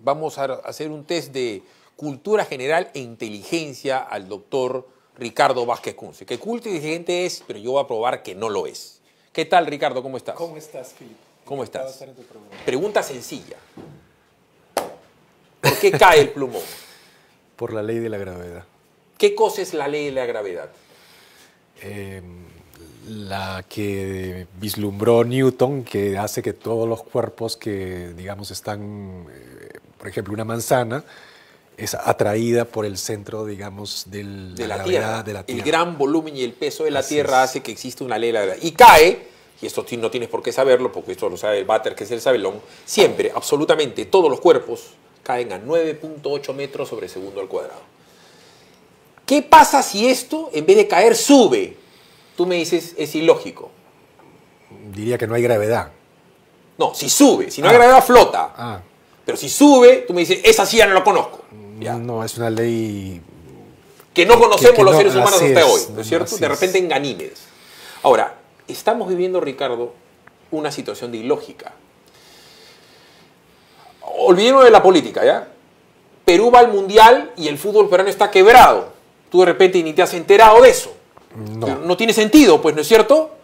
Vamos a hacer un test de cultura general e inteligencia al doctor Ricardo Vázquez Kunze. Que culto y inteligente es, pero yo voy a probar que no lo es. ¿Qué tal, Ricardo? ¿Cómo estás? ¿Cómo estás, Filipe? ¿Cómo estás? Pregunta sencilla. ¿Por qué cae el plumón? Por la ley de la gravedad. ¿Qué cosa es la ley de la gravedad? La que vislumbró Newton, que hace que todos los cuerpos que, digamos, están, por ejemplo, una manzana, es atraída por el centro, digamos, de la gravedad de la Tierra. El gran volumen y el peso de la Tierra hace que exista una ley de la gravedad. Y cae, y esto no tienes por qué saberlo, porque esto lo sabe el váter, que es el sabelón, siempre, absolutamente, todos los cuerpos caen a 9.8 metros sobre segundo al cuadrado. ¿Qué pasa si esto, en vez de caer, sube? Tú me dices, es ilógico. Diría que no hay gravedad. No, si sube, si no hay gravedad, flota. Pero si sube, tú me dices, esa sí ya no la conozco. Ya. No, es una ley que no conocemos los seres humanos hasta es, hoy, ¿no es cierto? De repente en Ganímedes. Ahora, estamos viviendo, Ricardo, una situación de ilógica. Olvidemos de la política, ¿ya? Perú va al Mundial y el fútbol peruano está quebrado. Tú de repente ni te has enterado de eso. No tiene sentido, pues, ¿no es cierto?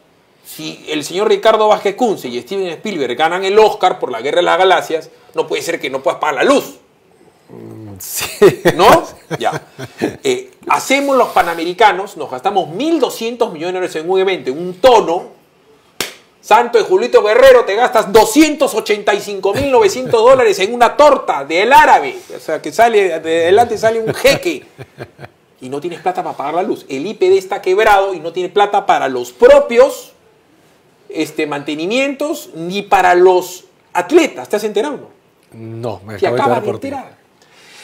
Si el señor Ricardo Vázquez Kunze y Steven Spielberg ganan el Oscar por la Guerra de las Galaxias, no puede ser que no puedas pagar la luz. Sí. ¿No? Ya. Hacemos los Panamericanos, nos gastamos 1.200 millones en un evento, en un tono. Santo de Julito Guerrero, te gastas 285.900 dólares en una torta del árabe. O sea, que sale, de adelante sale un jeque. Y no tienes plata para pagar la luz. El IPD está quebrado y no tiene plata para los propios mantenimientos ni para los atletas. ¿Te has enterado? No, me Te acabo de acabas de enterar.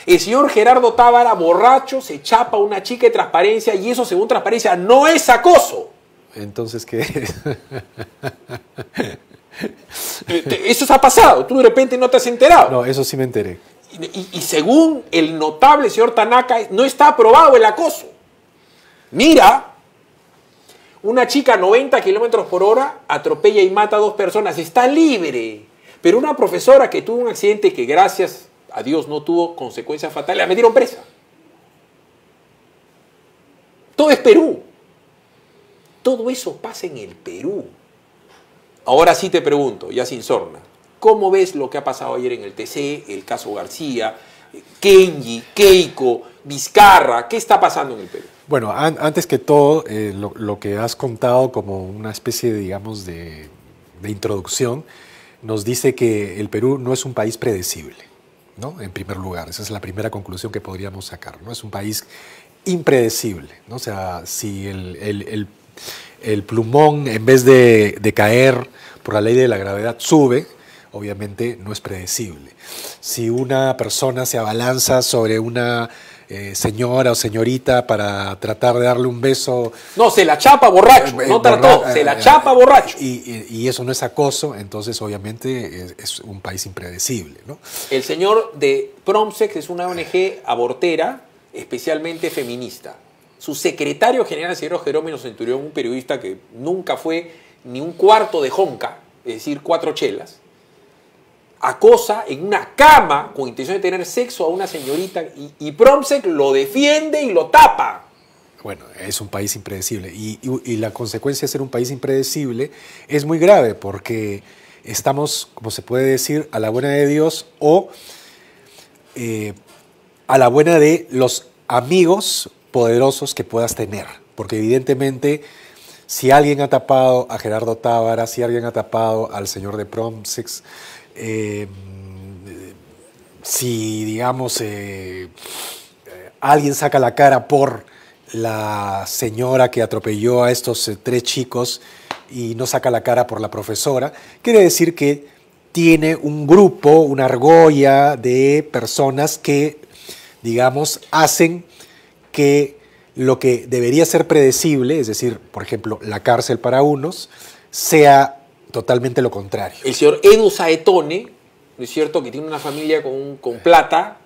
El señor Gerardo Tábara, borracho, se chapa a una chica de Transparencia y eso, según Transparencia, no es acoso. Entonces, ¿qué es? Eso se ha pasado. Tú de repente no te has enterado. No, eso sí me enteré. Y según el notable señor Tanaka, no está aprobado el acoso. Mira, una chica a 90 kilómetros por hora atropella y mata a 2 personas. Está libre. Pero una profesora que tuvo un accidente que gracias a Dios no tuvo consecuencias fatales, la metieron presa. Todo es Perú. Todo eso pasa en el Perú. Ahora sí te pregunto, ya sin sorna. ¿Cómo ves lo que ha pasado ayer en el TC, el caso García, Kenji, Keiko, Vizcarra? ¿Qué está pasando en el Perú? Bueno, antes que todo, lo que has contado como una especie, digamos, de introducción, nos dice que el Perú no es un país predecible, ¿no? En primer lugar, esa es la primera conclusión que podríamos sacar, ¿no? Es un país impredecible, ¿no? O sea, si el plumón, en vez de caer por la ley de la gravedad, sube, obviamente no es predecible. Si una persona se abalanza sobre una señora o señorita para tratar de darle un beso... No, se la chapa borracho, no trató, se la chapa borracho. Y eso no es acoso, entonces obviamente es un país impredecible, ¿no? El señor de Promsex es una ONG abortera, especialmente feminista. Su secretario general, el señor Jerónimo Centurión, un periodista que nunca fue ni un cuarto de jonca, es decir, 4 chelas, acosa en una cama con intención de tener sexo a una señorita y Promsex lo defiende y lo tapa. Bueno, es un país impredecible y la consecuencia de ser un país impredecible es muy grave porque estamos, como se puede decir, a la buena de Dios o a la buena de los amigos poderosos que puedas tener, porque evidentemente si alguien ha tapado a Gerardo Tábara, si alguien ha tapado al señor de Promsex, si digamos alguien saca la cara por la señora que atropelló a estos 3 chicos y no saca la cara por la profesora, quiere decir que tiene un grupo, una argolla de personas que, digamos, hacen que lo que debería ser predecible, es decir, por ejemplo, la cárcel para unos, sea totalmente lo contrario. El señor Edu Saetone, ¿no es cierto?, que tiene una familia con plata,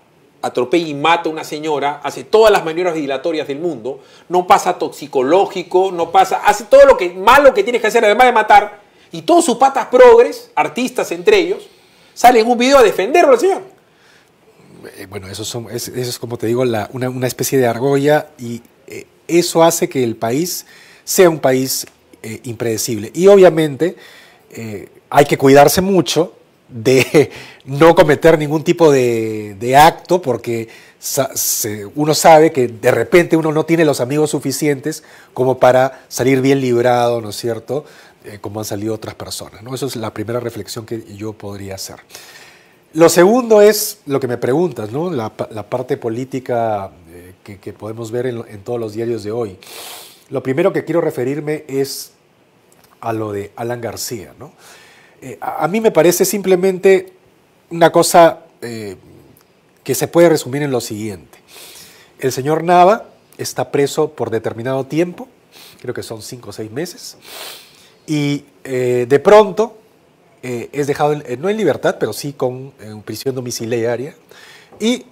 atropella y mata a una señora, hace todas las maniobras dilatorias del mundo, no pasa toxicológico, no pasa, hace todo lo malo que tienes que hacer además de matar, y todos sus patas progres, artistas entre ellos, salen en un video a defenderlo al señor. Bueno, eso es como te digo, una especie de argolla y eso hace que el país sea un país impredecible. Y obviamente hay que cuidarse mucho de no cometer ningún tipo de acto porque uno sabe que de repente uno no tiene los amigos suficientes como para salir bien librado, ¿no es cierto?, como han salido otras personas, ¿no? Eso es la primera reflexión que yo podría hacer. Lo segundo es lo que me preguntas, ¿no? La parte política que podemos ver en todos los diarios de hoy. Lo primero que quiero referirme es a lo de Alan García, ¿no? A mí me parece simplemente una cosa que se puede resumir en lo siguiente. El señor Nava está preso por determinado tiempo, creo que son 5 o 6 meses, y de pronto es dejado, no en libertad, pero sí con prisión domiciliaria, y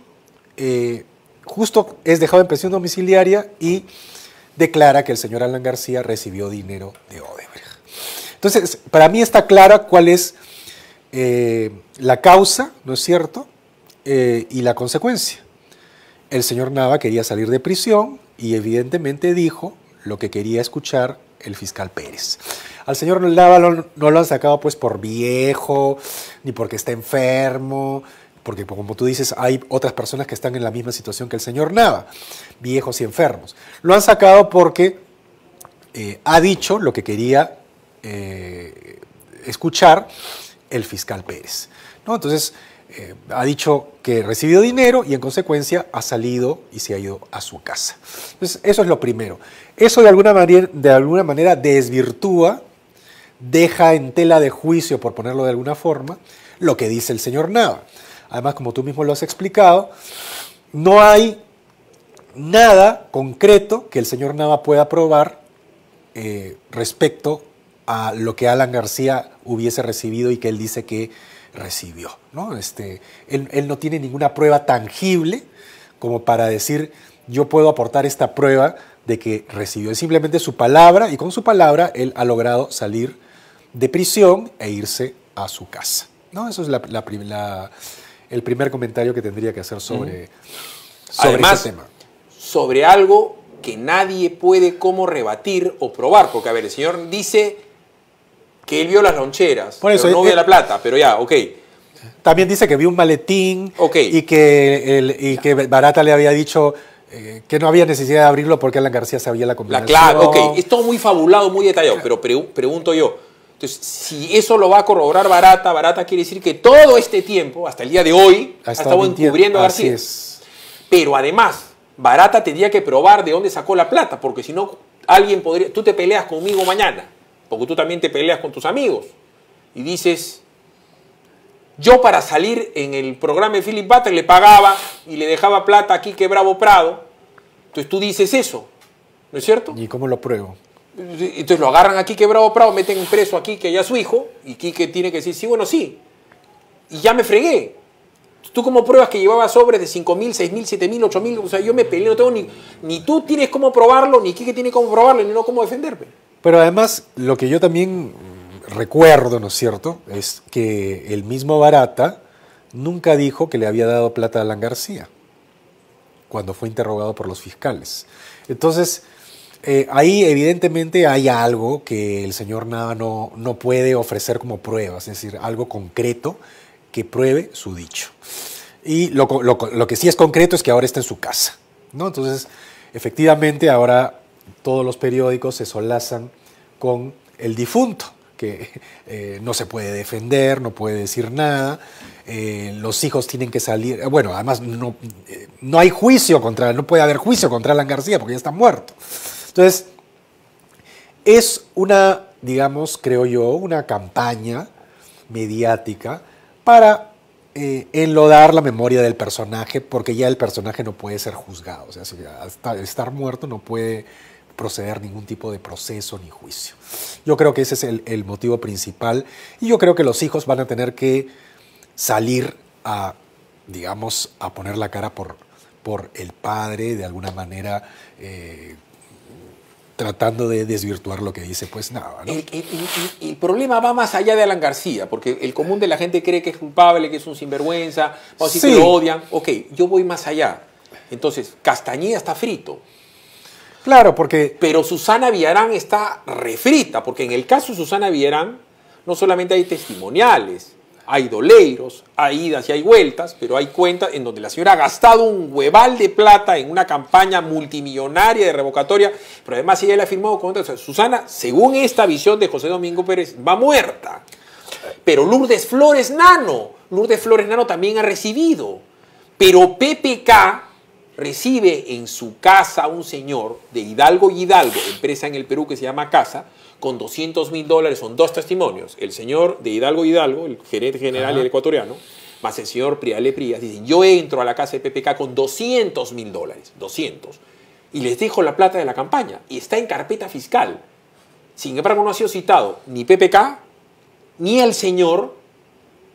justo es dejado en prisión domiciliaria y declara que el señor Alan García recibió dinero de Odebrecht. Entonces, para mí está clara cuál es la causa, ¿no es cierto?, y la consecuencia. El señor Nava quería salir de prisión y evidentemente dijo lo que quería escuchar el fiscal Pérez. Al señor Nava no lo han sacado pues por viejo, ni porque está enfermo, porque como tú dices, hay otras personas que están en la misma situación que el señor Nava, viejos y enfermos. Lo han sacado porque ha dicho lo que quería escuchar el fiscal Pérez, ¿no? Entonces, ha dicho que recibió dinero y en consecuencia ha salido y se ha ido a su casa. Entonces, eso es lo primero. Eso de alguna manera desvirtúa, deja en tela de juicio, por ponerlo de alguna forma, lo que dice el señor Nava. Además, como tú mismo lo has explicado, no hay nada concreto que el señor Nava pueda probar respecto a lo que Alan García hubiese recibido y que él dice que recibió, ¿no? Él no tiene ninguna prueba tangible como para decir yo puedo aportar esta prueba de que recibió. Es simplemente su palabra y con su palabra él ha logrado salir de prisión e irse a su casa, ¿no? Eso es el primer comentario que tendría que hacer sobre Además, ese tema. Sobre algo que nadie puede como rebatir o probar, porque a ver, el señor dice que él vio las loncheras, por eso, pero no vio la plata, pero ya, ok. También dice que vio un maletín Okay. y que Barata le había dicho que no había necesidad de abrirlo porque Alan García sabía la combinación. Claro, ok, es todo muy fabulado, muy detallado, pero pregunto yo, entonces, si eso lo va a corroborar Barata quiere decir que todo este tiempo, hasta el día de hoy, ha estado encubriendo a García. Es. Pero además, Barata tendría que probar de dónde sacó la plata, porque si no, alguien podría... Tú te peleas conmigo mañana, porque tú también te peleas con tus amigos, y dices, yo para salir en el programa de Philip Butler le pagaba y le dejaba plata a Quique Bravo Prado, entonces tú dices eso, ¿no es cierto? ¿Y cómo lo pruebo? Entonces lo agarran a Quique Bravo Prado, meten preso a Quique y a su hijo, y Quique tiene que decir, sí, bueno, sí, y ya me fregué. ¿Tú cómo pruebas que llevaba sobres de 5.000, 6.000, 7.000, 8.000? O sea, yo me peleé, no tengo ni tú tienes cómo probarlo, ni Quique tiene cómo probarlo, ni no cómo defenderme. Pero además, lo que yo también recuerdo, ¿no es cierto?, es que el mismo Barata nunca dijo que le había dado plata a Alan García cuando fue interrogado por los fiscales. Entonces, ahí evidentemente hay algo que el señor Nava no puede ofrecer como pruebas, es decir, algo concreto que pruebe su dicho. Y lo que sí es concreto es que ahora está en su casa, ¿no? Entonces, efectivamente, ahora todos los periódicos se solazan con el difunto, que no se puede defender, no puede decir nada, los hijos tienen que salir, bueno, además no hay juicio no puede haber juicio contra Alan García porque ya está muerto. Entonces, es una, digamos, creo yo, una campaña mediática para enlodar la memoria del personaje, porque ya el personaje no puede ser juzgado, o sea, al estar muerto no puede proceder ningún tipo de proceso ni juicio. Yo creo que ese es el motivo principal y yo creo que los hijos van a tener que salir a, digamos, a poner la cara por el padre, de alguna manera tratando de desvirtuar lo que dice, pues nada, ¿no? El problema va más allá de Alan García, porque el común de la gente cree que es culpable, que es un sinvergüenza, o así que lo odian. Ok, yo voy más allá. Entonces, Castañeda está frito. Claro, porque... Pero Susana Villarán está refrita, porque en el caso de Susana Villarán no solamente hay testimoniales, hay doleiros, hay idas y hay vueltas, pero hay cuentas en donde la señora ha gastado un hueval de plata en una campaña multimillonaria de revocatoria, pero además ella le ha firmado contra. O sea, Susana, según esta visión de José Domingo Pérez, va muerta. Pero Lourdes Flores Nano también ha recibido. Pero PPK recibe en su casa a un señor de Hidalgo y Hidalgo, empresa en el Perú que se llama Casa, con $200.000, son dos testimonios. El señor de Hidalgo Hidalgo, el gerente general del ecuatoriano, más el señor Priale Prías, dicen, yo entro a la casa de PPK con $200.000, 200, y les dejo la plata de la campaña, y está en carpeta fiscal. Sin embargo, no ha sido citado ni PPK, ni el señor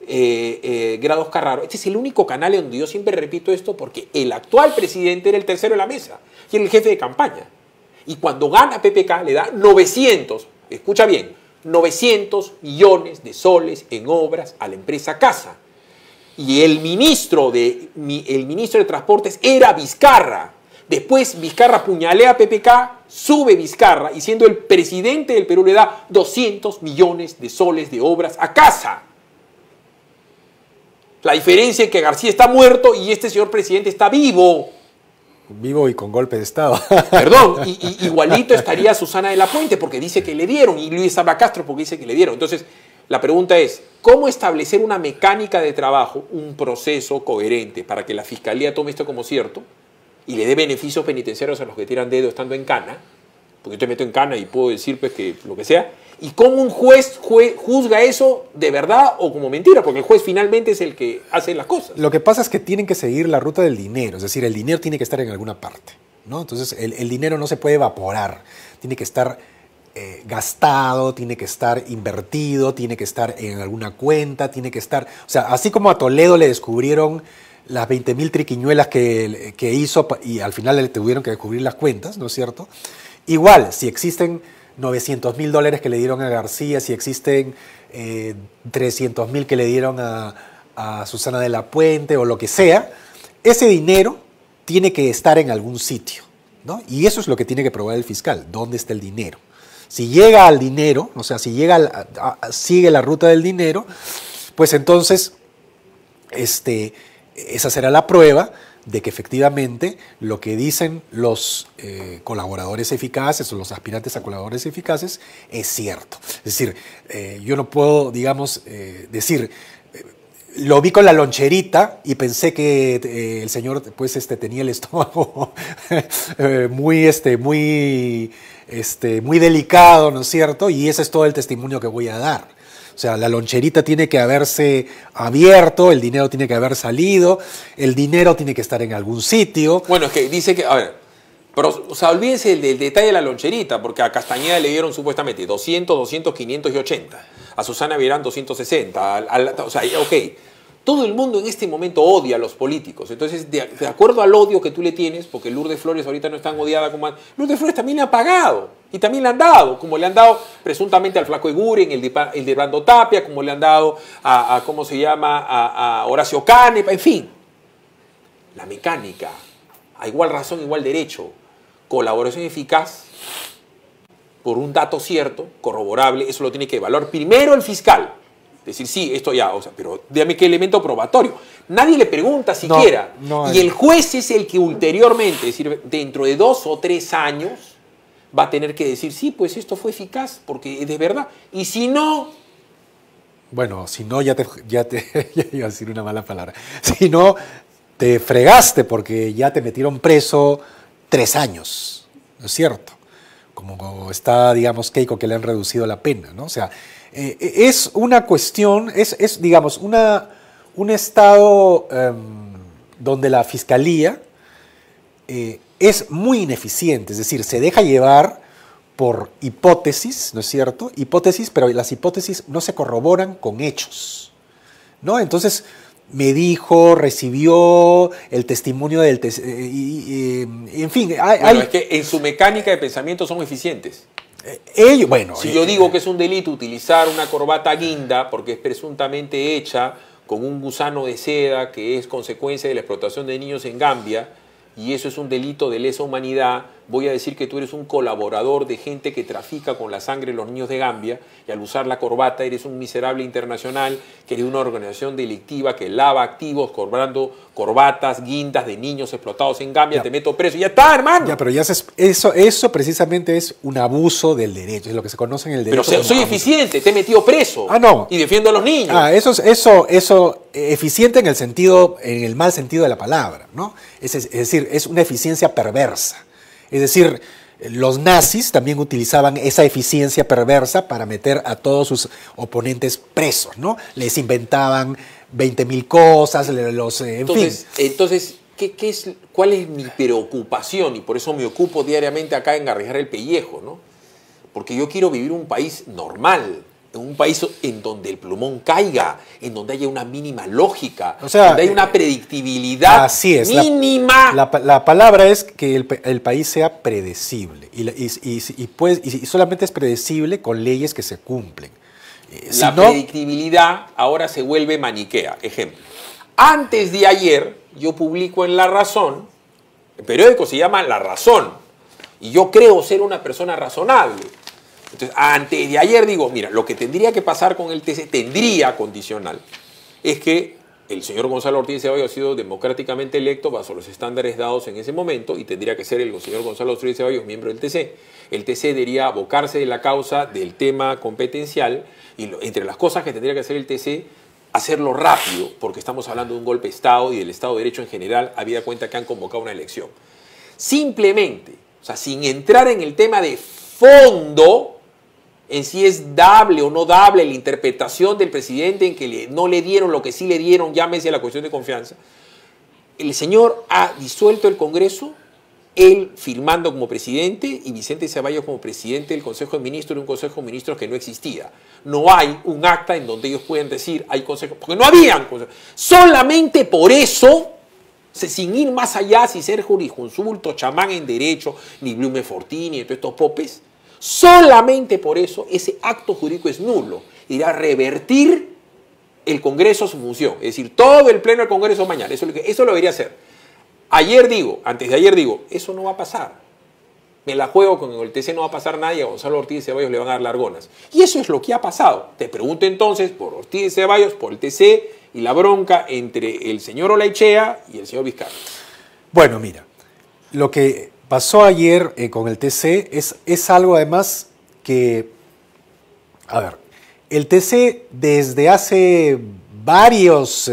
Grados Carraro. Este es el único canal donde yo siempre repito esto, porque el actual presidente era el tercero de la mesa, y era el jefe de campaña. Y cuando gana PPK le da 900, escucha bien, 900 millones de soles en obras a la empresa Casa. Y el ministro de Transportes era Vizcarra. Después Vizcarra puñalea a PPK, sube Vizcarra y siendo el presidente del Perú le da 200 millones de soles de obras a Casa. La diferencia es que García está muerto y este señor presidente está vivo. Vivo y con golpe de Estado. Perdón, igualito estaría Susana de la Puente porque dice que le dieron y Luis Abacastro porque dice que le dieron. Entonces, la pregunta es, ¿cómo establecer una mecánica de trabajo, un proceso coherente para que la Fiscalía tome esto como cierto y le dé beneficios penitenciarios a los que tiran dedo estando en cana? Porque yo te meto en cana y puedo decir pues que lo que sea. ¿Y cómo un juez juzga eso de verdad o como mentira? Porque el juez finalmente es el que hace las cosas. Lo que pasa es que tienen que seguir la ruta del dinero, es decir, el dinero tiene que estar en alguna parte, ¿no? Entonces, el dinero no se puede evaporar, tiene que estar gastado, tiene que estar invertido, tiene que estar en alguna cuenta, tiene que estar... O sea, así como a Toledo le descubrieron las 20.000 triquiñuelas que hizo y al final le tuvieron que descubrir las cuentas, ¿no es cierto? Igual, si existen $900.000 que le dieron a García, si existen 300.000 que le dieron a Susana de la Puente o lo que sea, ese dinero tiene que estar en algún sitio, ¿no? Y eso es lo que tiene que probar el fiscal, ¿dónde está el dinero? Si llega al dinero, o sea, si llega sigue la ruta del dinero, pues entonces esa será la prueba de que efectivamente lo que dicen los colaboradores eficaces o los aspirantes a colaboradores eficaces es cierto. Es decir, yo no puedo, digamos, decir, lo vi con la loncherita y pensé que el señor pues, tenía el estómago muy delicado, ¿no es cierto? Y ese es todo el testimonio que voy a dar. O sea, la loncherita tiene que haberse abierto, el dinero tiene que haber salido, el dinero tiene que estar en algún sitio. Bueno, es que dice que, a ver, pero, o sea, olvídense del detalle de la loncherita, porque a Castañeda le dieron supuestamente 200, 200, 500 y 80. A Susana Villarán 260. O sea, ok. Todo el mundo en este momento odia a los políticos. Entonces, de acuerdo al odio que tú le tienes, porque Lourdes Flores ahorita no es tan odiada como antes, Lourdes Flores también le ha pagado. Y también le han dado, como le han dado presuntamente al Flaco Eguren, el de Brando Tapia, como le han dado ¿cómo se llama? A Horacio Canepa, en fin. La mecánica, a igual razón, igual derecho, colaboración eficaz, por un dato cierto, corroborable, eso lo tiene que evaluar primero el fiscal. Decir, sí, esto ya, o sea, pero dígame qué elemento probatorio. Nadie le pregunta siquiera. Y el juez es el que ulteriormente, es decir, dentro de 2 o 3 años, va a tener que decir, sí, pues esto fue eficaz, porque es de verdad. Y si no... Bueno, si no, ya iba a decir una mala palabra. Si no, te fregaste porque ya te metieron preso 3 años, ¿no es cierto? Como está, digamos, Keiko, que le han reducido la pena, ¿no? O sea, es una cuestión, es digamos, un estado donde la fiscalía es muy ineficiente, es decir, se deja llevar por hipótesis, ¿no es cierto? Hipótesis, pero las hipótesis no se corroboran con hechos, ¿no? Entonces, me dijo, recibió el testimonio del TC, en fin. Bueno, es que en su mecánica de pensamiento son eficientes. Ellos, bueno, si yo digo que es un delito utilizar una corbata guinda porque es presuntamente hecha con un gusano de seda que es consecuencia de la explotación de niños en Gambia, y eso es un delito de lesa humanidad, voy a decir que tú eres un colaborador de gente que trafica con la sangre de los niños de Gambia, y al usar la corbata eres un miserable internacional, que eres una organización delictiva que lava activos cobrando corbatas, guindas de niños explotados en Gambia, te meto preso, y ya está, hermano. Ya, pero ya eso precisamente es un abuso del derecho, es lo que se conoce en el derecho. Pero soy eficiente, te he metido preso. No. Y defiendo a los niños. Eso eficiente en el mal sentido de la palabra, ¿no? Es decir, es una eficiencia perversa. Es decir, los nazis también utilizaban esa eficiencia perversa para meter a todos sus oponentes presos, ¿no? Les inventaban 20.000 cosas, en fin. Entonces, ¿cuál es mi preocupación? Y por eso me ocupo diariamente acá en arriesgar el pellejo, ¿no? Porque yo quiero vivir un país normal, en un país en donde el plumón caiga, en donde haya una mínima lógica, donde haya una predictibilidad así es, mínima. La palabra es que el país sea predecible y solamente es predecible con leyes que se cumplen. La predictibilidad ahora se vuelve maniquea. Ejemplo, antes de ayer yo publico en La Razón, el periódico se llama La Razón, y yo creo ser una persona razonable. Entonces, antes de ayer digo, mira, lo que tendría que pasar con el TC, tendría condicional, es que el señor Gonzalo Ortiz de Ceballos ha sido democráticamente electo bajo los estándares dados en ese momento, y tendría que ser el señor Gonzalo Ortiz de Ceballos miembro del TC. El TC debería abocarse de la causa del tema competencial, y entre las cosas que tendría que hacer el TC, hacerlo rápido, porque estamos hablando de un golpe de Estado y del Estado de Derecho en general, habida cuenta que han convocado una elección. Simplemente, o sea, sin entrar en el tema de fondo, en si es dable o no dable la interpretación del presidente en que no le dieron lo que sí le dieron, llámese a la cuestión de confianza. El señor ha disuelto el Congreso, él firmando como presidente y Vicente Ceballos como presidente del Consejo de Ministros, de un Consejo de Ministros que no existía. No hay un acta en donde ellos puedan decir hay consejos, porque no habían consejos. Solamente por eso, sin ir más allá, sin ser jurisconsulto, chamán en derecho, ni Blume Fortini, y todos estos popes, solamente por eso ese acto jurídico es nulo. Irá a revertir el Congreso a su función. Es decir, todo el pleno del Congreso mañana. Eso lo debería hacer. Antes de ayer digo, eso no va a pasar. Me la juego con el TC, no va a pasar nadie, a Gonzalo Ortiz de Ceballos le van a dar largonas. Y eso es lo que ha pasado. Te pregunto entonces por Ortiz de Ceballos, por el TC y la bronca entre el señor Olaichea y el señor Vizcarra. Bueno, mira, lo que pasó ayer con el TC es algo además que, a ver, el TC desde hace varios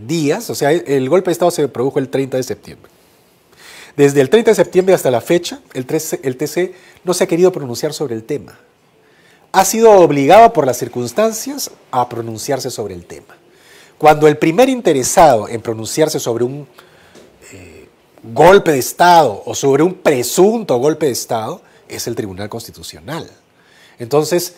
días, o sea, el golpe de Estado se produjo el 30 de septiembre. Desde el 30 de septiembre hasta la fecha, el TC no se ha querido pronunciar sobre el tema. Ha sido obligado por las circunstancias a pronunciarse sobre el tema. Cuando el primer interesado en pronunciarse sobre un golpe de Estado o sobre un presunto golpe de Estado es el Tribunal Constitucional. Entonces,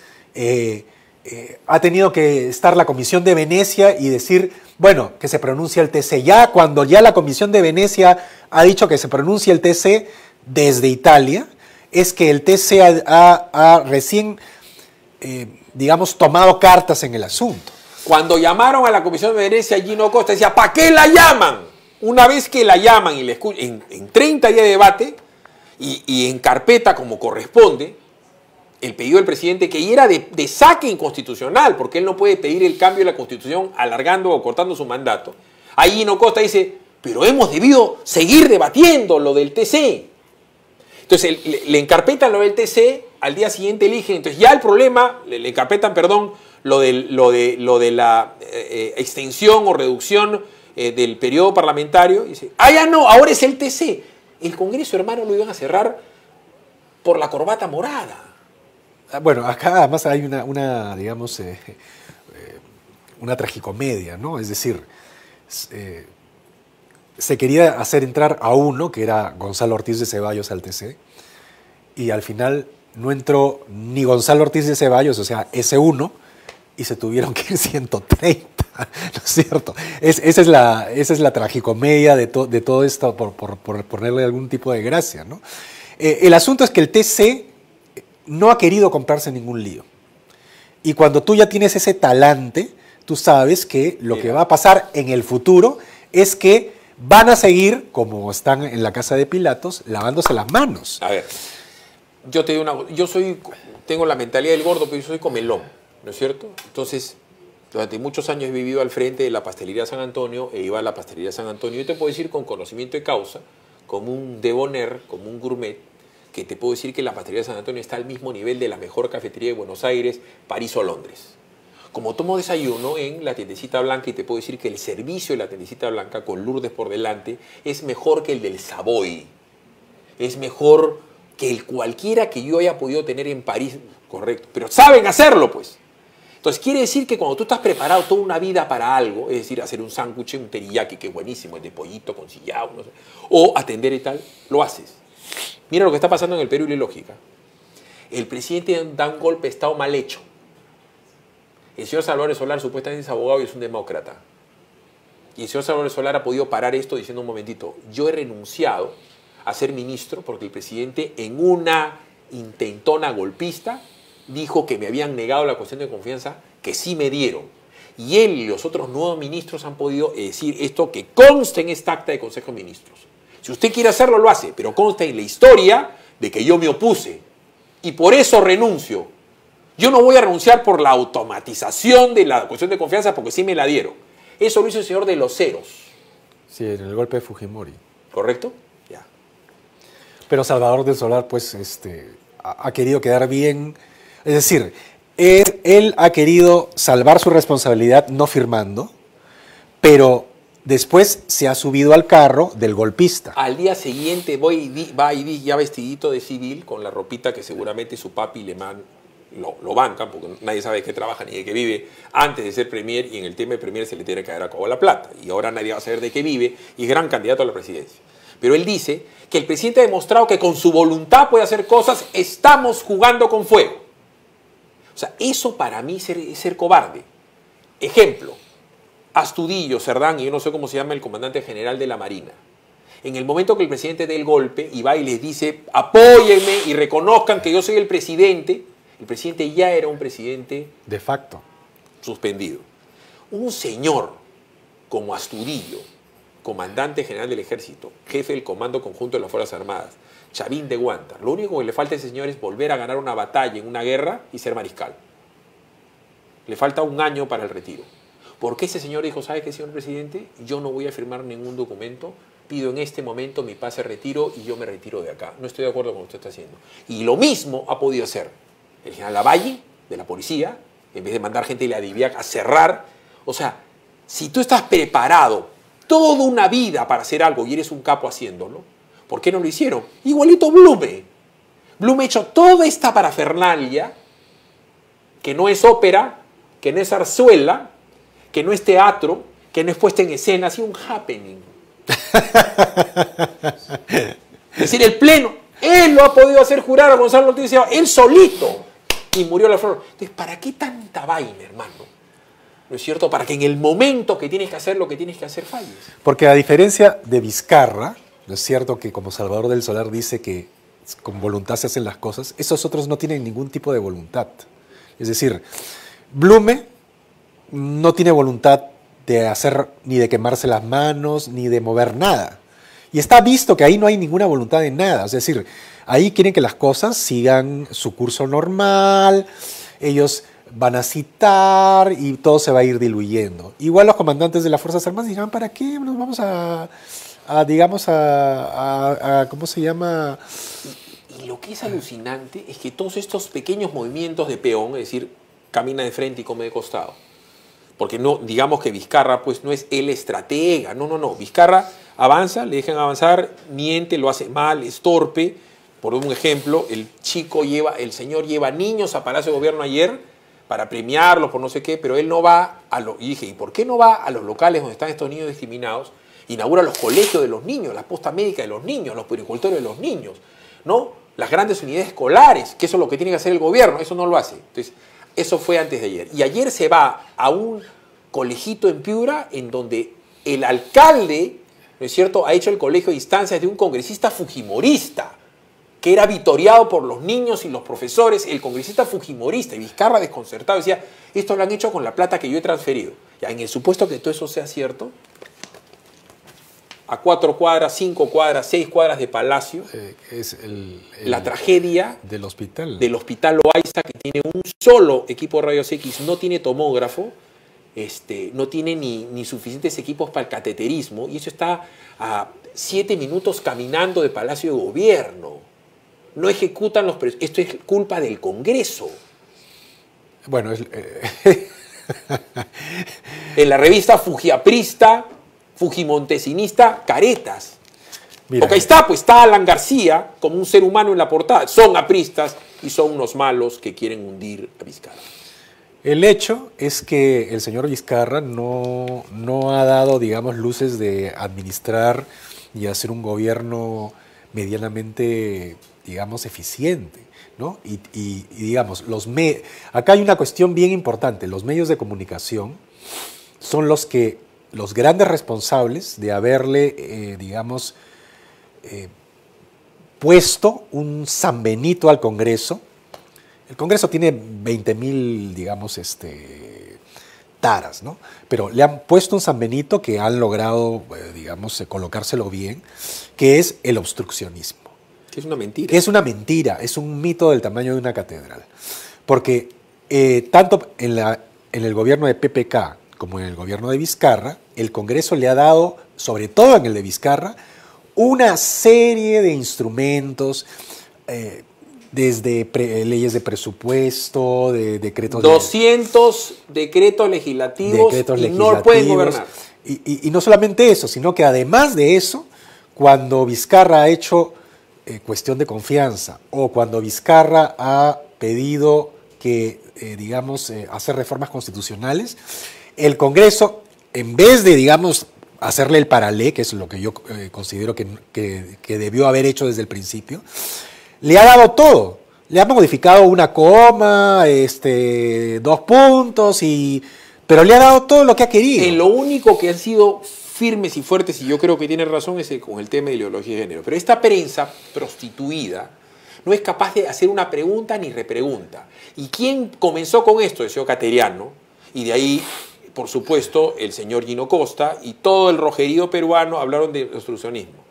ha tenido que estar la Comisión de Venecia y decir, bueno, que se pronuncie el TC. Ya cuando ya la Comisión de Venecia ha dicho que se pronuncie el TC desde Italia, es que el TC ha recién, digamos, tomado cartas en el asunto. Cuando llamaron a la Comisión de Venecia, Gino Costa decía, ¿para qué la llaman? Una vez que la llaman y la escuchan, en 30 días de debate y en carpeta como corresponde, el pedido del presidente, que era de saque inconstitucional, porque él no puede pedir el cambio de la Constitución alargando o cortando su mandato. Ahí Gino Costa dice, pero hemos debido seguir debatiendo lo del TC. Entonces le encarpetan lo del TC, al día siguiente eligen, entonces ya el problema, le encarpetan, perdón, lo de la extensión o reducción del periodo parlamentario, y dice, ya no, ahora es el TC. El Congreso, hermano, lo iban a cerrar por la corbata morada. Bueno, acá además hay digamos, una tragicomedia, ¿no? Es decir, se quería hacer entrar a uno, que era Gonzalo Ortiz de Ceballos al TC, y al final no entró ni Gonzalo Ortiz de Ceballos, o sea, ese uno, y se tuvieron que ir 130. ¿no es cierto? Esa es la tragicomedia de todo esto, por ponerle algún tipo de gracia, ¿no? El asunto es que el TC no ha querido comprarse ningún lío. Y cuando tú ya tienes ese talante, tú sabes que lo que va a pasar en el futuro es que van a seguir, como están en la casa de Pilatos, lavándose las manos. A ver, yo te digo tengo la mentalidad del gordo, pero yo soy comelón, ¿no es cierto? Entonces, durante muchos años he vivido al frente de la pastelería San Antonio e iba a la pastelería San Antonio. Yo te puedo decir con conocimiento de causa, como un debonair, como un gourmet, que te puedo decir que la pastelería San Antonio está al mismo nivel de la mejor cafetería de Buenos Aires, París o Londres. Como tomo desayuno en la tiendecita blanca, y te puedo decir que el servicio de la tiendecita blanca, con Lourdes por delante, es mejor que el del Savoy. Es mejor que el cualquiera que yo haya podido tener en París, correcto. Pero saben hacerlo, pues. Entonces, quiere decir que cuando tú estás preparado toda una vida para algo, es decir, hacer un sándwich, un teriyaki, que es buenísimo, el de pollito con sillao, no sé, o atender y tal, lo haces. Mira lo que está pasando en el Perú y la lógica. El presidente da un golpe de Estado mal hecho. El señor Salvador Solar supuestamente es abogado y es un demócrata. Y el señor Salvador Solar ha podido parar esto diciendo un momentito, yo he renunciado a ser ministro porque el presidente en una intentona golpista dijo que me habían negado la cuestión de confianza que sí me dieron. Y él y los otros nuevos ministros han podido decir esto que consta en esta acta de Consejo de Ministros. Si usted quiere hacerlo, lo hace, pero consta en la historia de que yo me opuse y por eso renuncio. Yo no voy a renunciar por la automatización de la cuestión de confianza porque sí me la dieron. Eso lo hizo el señor de los ceros. Sí, en el golpe de Fujimori. ¿Correcto? Ya. Pero Salvador del Solar, pues, ha querido quedar bien. Es decir, él ha querido salvar su responsabilidad no firmando, pero después se ha subido al carro del golpista. Al día siguiente va y di ya vestidito de civil con la ropita que seguramente su papi le lo bancan, porque nadie sabe de qué trabaja ni de qué vive antes de ser premier, y en el tema de premier se le tiene que caer a Cobo la plata. Y ahora nadie va a saber de qué vive y es gran candidato a la presidencia. Pero él dice que el presidente ha demostrado que con su voluntad puede hacer cosas, estamos jugando con fuego. O sea, eso para mí es ser cobarde. Ejemplo, Astudillo, Cerdán, y yo no sé cómo se llama el comandante general de la Marina. En el momento que el presidente dé el golpe y va y les dice, apóyenme y reconozcan que yo soy el presidente ya era un presidente de facto suspendido. Un señor como Astudillo, comandante general del ejército, jefe del comando conjunto de las Fuerzas Armadas, Chavín de Guantar, lo único que le falta a ese señor es volver a ganar una batalla en una guerra y ser mariscal. Le falta un año para el retiro. Porque ese señor dijo, ¿sabe qué, señor presidente? Yo no voy a firmar ningún documento, pido en este momento mi pase de retiro y yo me retiro de acá. No estoy de acuerdo con lo que usted está haciendo. Y lo mismo ha podido hacer el general Lavalle, de la policía, en vez de mandar gente de la DIVIAC a cerrar. O sea, si tú estás preparado toda una vida para hacer algo y eres un capo haciéndolo, ¿por qué no lo hicieron? Igualito Blume. Blume ha hecho toda esta parafernalia, que no es ópera, que no es zarzuela, que no es teatro, que no es puesta en escena, ha sido un happening. Es decir, el pleno, él lo ha podido hacer jurar a Gonzalo Ortiz, él solito, y murió la flor. Entonces, ¿para qué tanta vaina, hermano? ¿No es cierto? Para que en el momento que tienes que hacer lo que tienes que hacer falles. Porque a diferencia de Vizcarra, ¿no es cierto que como Salvador del Solar dice que con voluntad se hacen las cosas? Esos otros no tienen ningún tipo de voluntad. Es decir, Blume no tiene voluntad de hacer ni de quemarse las manos, ni de mover nada. Y está visto que ahí no hay ninguna voluntad de nada. Es decir, ahí quieren que las cosas sigan su curso normal, ellos van a citar y todo se va a ir diluyendo. Igual los comandantes de las Fuerzas Armadas dirán, ¿para qué nos vamos ¿cómo se llama? Y lo que es alucinante es que todos estos pequeños movimientos de peón, es decir, camina de frente y come de costado, porque no, digamos que Vizcarra pues no es el estratega, no, Vizcarra avanza, le dejan avanzar, miente, lo hace mal, es torpe. Por un ejemplo, el señor lleva niños a Palacio de Gobierno ayer para premiarlos por no sé qué, pero él no va y dije, ¿y por qué no va a los locales donde están estos niños discriminados? Inaugura los colegios de los niños, la posta médica de los niños, los puericultorios de los niños, ¿no? Las grandes unidades escolares, que eso es lo que tiene que hacer el gobierno, eso no lo hace. Entonces, eso fue antes de ayer. Y ayer se va a un colegito en Piura en donde el alcalde, ¿no es cierto?, ha hecho el colegio de instancias de un congresista fujimorista, que era vitoreado por los niños y los profesores, el congresista fujimorista, y Vizcarra desconcertado decía, esto lo han hecho con la plata que yo he transferido. Ya, en el supuesto que todo eso sea cierto, a 4 cuadras, 5 cuadras, 6 cuadras de Palacio, la tragedia del hospital Loaiza, que tiene un solo equipo de rayos X, no tiene tomógrafo, no tiene ni suficientes equipos para el cateterismo, y eso está a 7 minutos caminando de Palacio de Gobierno. No ejecutan los precios. Esto es culpa del Congreso. Bueno, en la revista fujiaprista, fujimontesinista, caretas. mira, Porque ahí está, pues está Alan García como un ser humano en la portada. Son apristas y son unos malos que quieren hundir a Vizcarra. el hecho es que el señor Vizcarra no ha dado, digamos, luces de administrar y hacer un gobierno medianamente, digamos, eficiente, ¿no? Y digamos, acá hay una cuestión bien importante. Los medios de comunicación son los grandes responsables de haberle, digamos, puesto un San Benito al Congreso. El Congreso tiene 20.000, digamos, taras, ¿no? Pero le han puesto un San Benito que han logrado, digamos, colocárselo bien, que es el obstruccionismo. Que es una mentira. Que es una mentira, es un mito del tamaño de una catedral. Porque tanto en el gobierno de PPK como en el gobierno de Vizcarra, el Congreso le ha dado, sobre todo en el de Vizcarra, una serie de instrumentos, desde leyes de presupuesto, de decretos... 200 decretos legislativos y no pueden gobernar. Y no solamente eso, sino que además de eso, cuando Vizcarra ha hecho cuestión de confianza o cuando Vizcarra ha pedido que, digamos, hacer reformas constitucionales, el Congreso, en vez de, digamos, hacerle el paralé, que es lo que yo considero que debió haber hecho desde el principio, le ha dado todo. Le ha modificado una coma, 2 puntos, pero le ha dado todo lo que ha querido. En lo único que han sido firmes y fuertes, y yo creo que tiene razón, es con el tema de ideología de género. Pero esta prensa prostituida no es capaz de hacer una pregunta ni repregunta. ¿Y quién comenzó con esto? El señor Cateriano, y de ahí, por supuesto, el señor Gino Costa y todo el rojerío peruano hablaron de obstruccionismo.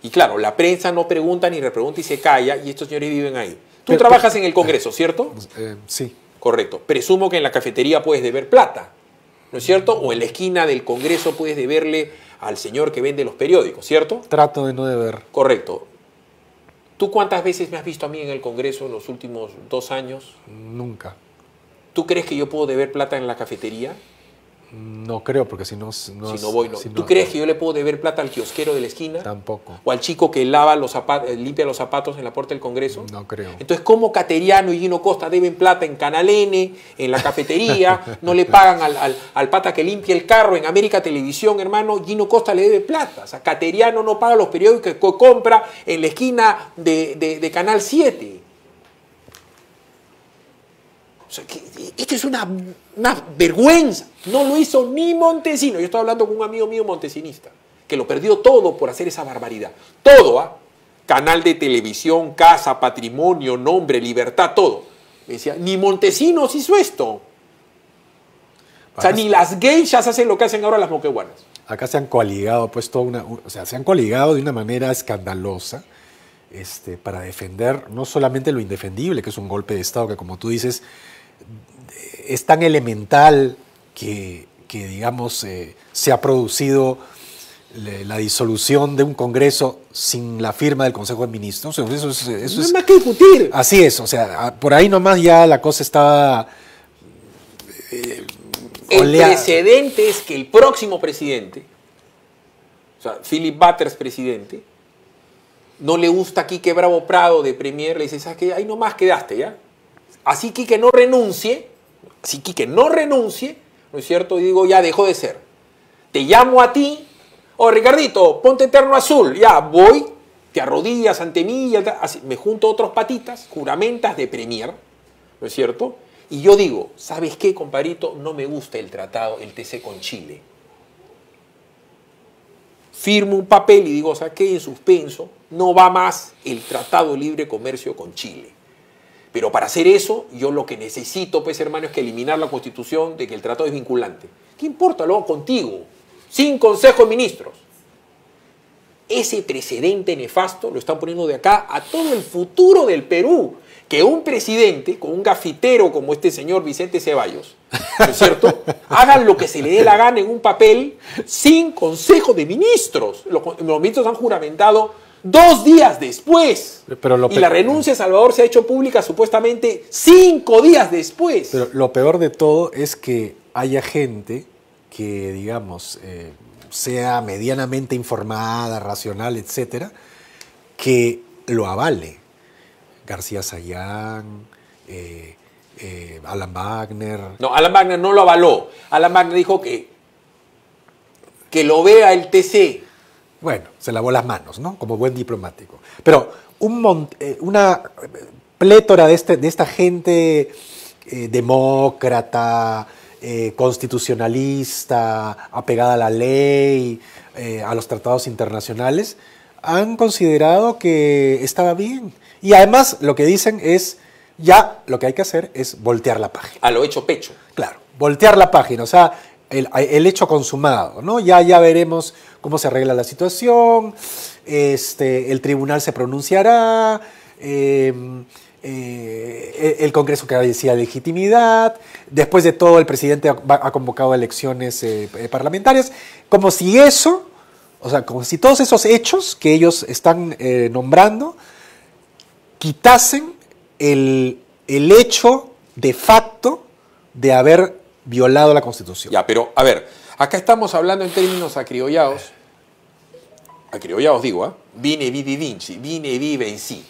Y claro, la prensa no pregunta ni repregunta y se calla, y estos señores viven ahí. Tú trabajas en el Congreso, ¿cierto? Sí. Correcto. Presumo que en la cafetería puedes deber plata, ¿no es cierto? O en la esquina del Congreso puedes deberle al señor que vende los periódicos, ¿cierto? Trato de no deber. Correcto. ¿Tú cuántas veces me has visto a mí en el Congreso en los últimos 2 años? Nunca. ¿Tú crees que yo puedo deber plata en la cafetería? No creo, porque si no voy, no. ¿Tú crees que yo le puedo deber plata al kiosquero de la esquina? Tampoco. ¿O al chico que lava los limpia los zapatos en la puerta del Congreso? No creo. Entonces, ¿cómo Cateriano y Gino Costa deben plata en Canal N, en la cafetería? No le pagan al pata que limpia el carro en América Televisión, hermano. Gino Costa le debe plata. O sea, Cateriano no paga los periódicos que compra en la esquina de Canal 7. O sea, esto es una vergüenza. No lo hizo ni Montesino. Yo estoy hablando con un amigo mío montesinista, que lo perdió todo por hacer esa barbaridad. Todo, ¿ah? Canal de televisión, casa, patrimonio, nombre, libertad, todo. Me decía, ni Montesinos hizo esto. O sea, ni las geishas hacen lo que hacen ahora las moqueguanas. Acá se han coaligado, pues se han coaligado de una manera escandalosa, para defender no solamente lo indefendible, que es un golpe de Estado que, como tú dices, es tan elemental que digamos, se ha producido la disolución de un Congreso sin la firma del Consejo de Ministros. Eso no hay más que discutir. Así es, o sea, por ahí nomás ya la cosa estaba... el precedente es que el próximo presidente, o sea, Philip Butters presidente, no le gusta a Quique Bravo Prado de Premier, le dice, ¿sabes qué? Ahí nomás quedaste, ¿ya? Así Quique no renuncie, ¿no es cierto? Y digo, ya dejó de ser. Te llamo a ti, Ricardito, ponte terno azul, ya, voy, te arrodillas ante mí, me junto a otros patitas, juramentas de Premier, ¿no es cierto? Y yo digo, ¿sabes qué, compadrito? No me gusta el tratado, el TC con Chile. Firmo un papel y digo, ¿sabes qué? En suspenso, no va más el Tratado de Libre Comercio con Chile. Pero para hacer eso, yo lo que necesito, pues, hermano, es que eliminar la Constitución de que el tratado es vinculante. ¿Qué importa? Lo hago contigo, sin Consejo de Ministros. Ese precedente nefasto lo están poniendo de acá a todo el futuro del Perú. Que un presidente, con un gafitero como este señor Vicente Ceballos, ¿no es cierto?, hagan lo que se le dé la gana en un papel sin Consejo de Ministros. Los ministros han juramentado 2 días después. Y la renuncia de Salvador se ha hecho pública supuestamente 5 días después. Pero lo peor de todo es que haya gente que, digamos, sea medianamente informada, racional, etcétera, que lo avale. García Sayán, Alan Wagner. No, Alan Wagner no lo avaló. Alan Wagner dijo que lo vea el TC. Bueno, se lavó las manos, ¿no? Como buen diplomático. Pero una plétora de esta gente demócrata, constitucionalista, apegada a la ley, a los tratados internacionales, han considerado que estaba bien. Y además lo que dicen es, ya lo que hay que hacer es voltear la página. A lo hecho pecho. Claro, voltear la página, o sea, el hecho consumado, ¿no? Ya veremos cómo se arregla la situación, el tribunal se pronunciará, el Congreso carecía de legitimidad, después de todo el presidente ha convocado elecciones parlamentarias, como si eso, o sea, como si todos esos hechos que ellos están nombrando quitasen el hecho de facto de haber violado la Constitución. Ya, pero, a ver, acá estamos hablando en términos acriollados digo, ¿ah? Vine, vidi, vinci, vine, vi, vencí.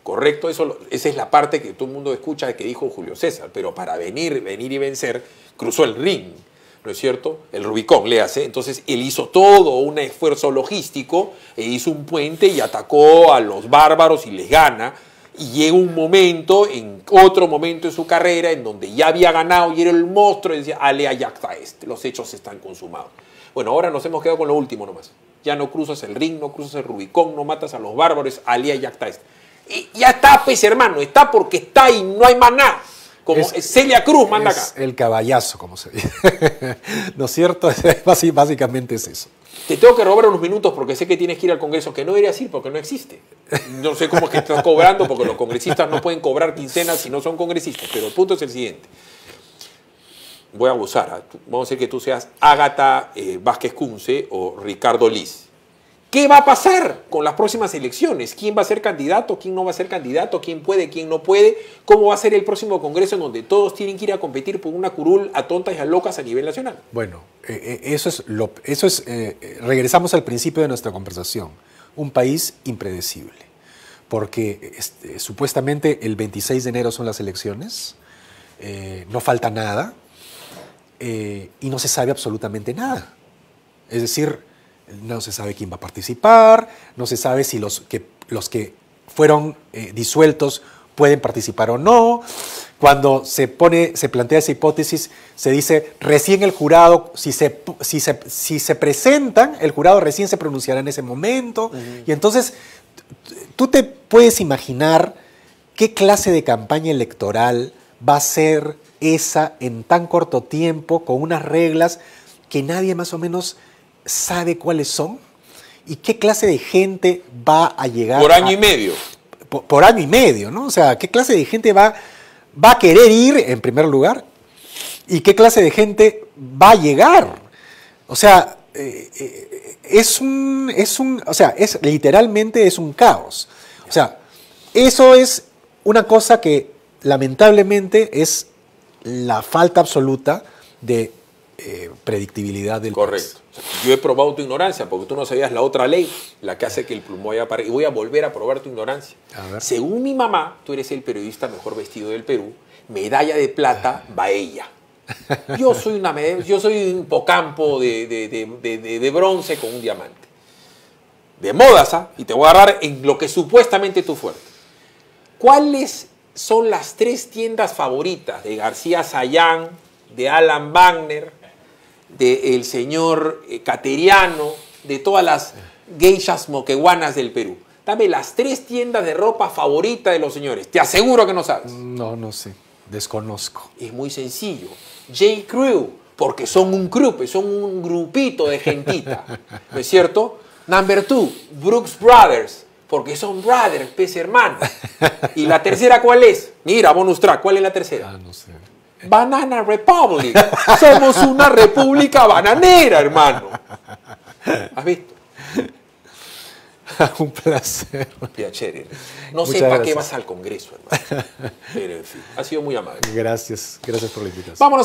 ¿Correcto? Esa es la parte que todo el mundo escucha que dijo Julio César, pero para venir y vencer, cruzó el ring, ¿no es cierto? El Rubicón, léase. Entonces, él hizo todo un esfuerzo logístico, e hizo un puente y atacó a los bárbaros y les gana. Y llega un momento, en otro momento de su carrera, en donde ya había ganado y era el monstruo, y decía, alea yacta los hechos están consumados. Bueno, ahora nos hemos quedado con lo último nomás. Ya no cruzas el ring, no cruzas el Rubicón, no matas a los bárbaros, alea yacta Y ya está, pues, hermano, está porque está y no hay más nada. Como Celia Cruz manda acá. El caballazo, como se dice. ¿No es cierto? Básicamente es eso. Te tengo que robar unos minutos porque sé que tienes que ir al Congreso, que no deberías ir porque no existe. No sé cómo es que estás cobrando, porque los congresistas no pueden cobrar quincenas si no son congresistas. Pero el punto es el siguiente. Voy a abusar. Vamos a decir que tú seas Ágata Vázquez Kunze o Ricardo Liz. ¿Qué va a pasar con las próximas elecciones? ¿Quién va a ser candidato? ¿Quién no va a ser candidato? ¿Quién puede? ¿Quién no puede? ¿Cómo va a ser el próximo Congreso en donde todos tienen que ir a competir por una curul a tontas y a locas a nivel nacional? Bueno, regresamos al principio de nuestra conversación. Un país impredecible. Porque supuestamente el 26 de enero son las elecciones, no falta nada y no se sabe absolutamente nada. Es decir, no se sabe quién va a participar, no se sabe si los que fueron disueltos pueden participar o no. Cuando se plantea esa hipótesis, se dice recién el jurado, si se presentan, el jurado recién se pronunciará en ese momento. Y entonces, tú te puedes imaginar qué clase de campaña electoral va a ser esa en tan corto tiempo, con unas reglas que nadie más o menos sabe cuáles son, y qué clase de gente va a llegar por año y medio. Por año y medio, ¿no? O sea, qué clase de gente va a querer ir en primer lugar y qué clase de gente va a llegar. O sea, literalmente es un caos. O sea, eso es una cosa que lamentablemente es la falta absoluta de predictibilidad del Correcto. país. Yo he probado tu ignorancia porque tú no sabías la otra ley, la que hace que el plumón vaya para... Y voy a volver a probar tu ignorancia. Según mi mamá, tú eres el periodista mejor vestido del Perú, medalla de plata, Baella. Yo soy un hipocampo de bronce con un diamante. De modas, ¿ah? Y te voy a agarrar en lo que supuestamente tú fuerte. ¿Cuál es son las 3 tiendas favoritas de García Sayán, de Alan Wagner, del señor Cateriano, de todas las geishas moqueguanas del Perú. Dame las 3 tiendas de ropa favorita de los señores. Te aseguro que no sabes. No, no sé. Desconozco. Es muy sencillo. J. Crew, porque son un grupo, son un grupito de gentita. ¿No es cierto? Number 2, Brooks Brothers, porque son brothers, pez hermano. ¿Y la tercera cuál es? Mira, bonus track, ¿cuál es la tercera? Ah, no sé. Banana Republic. Somos una república bananera, hermano. ¿Has visto? Un placer. Piacere. No Muchas sé para qué gracias. vas al Congreso, hermano. Pero en fin, ha sido muy amable. Gracias. Gracias por la invitación. Vámonos.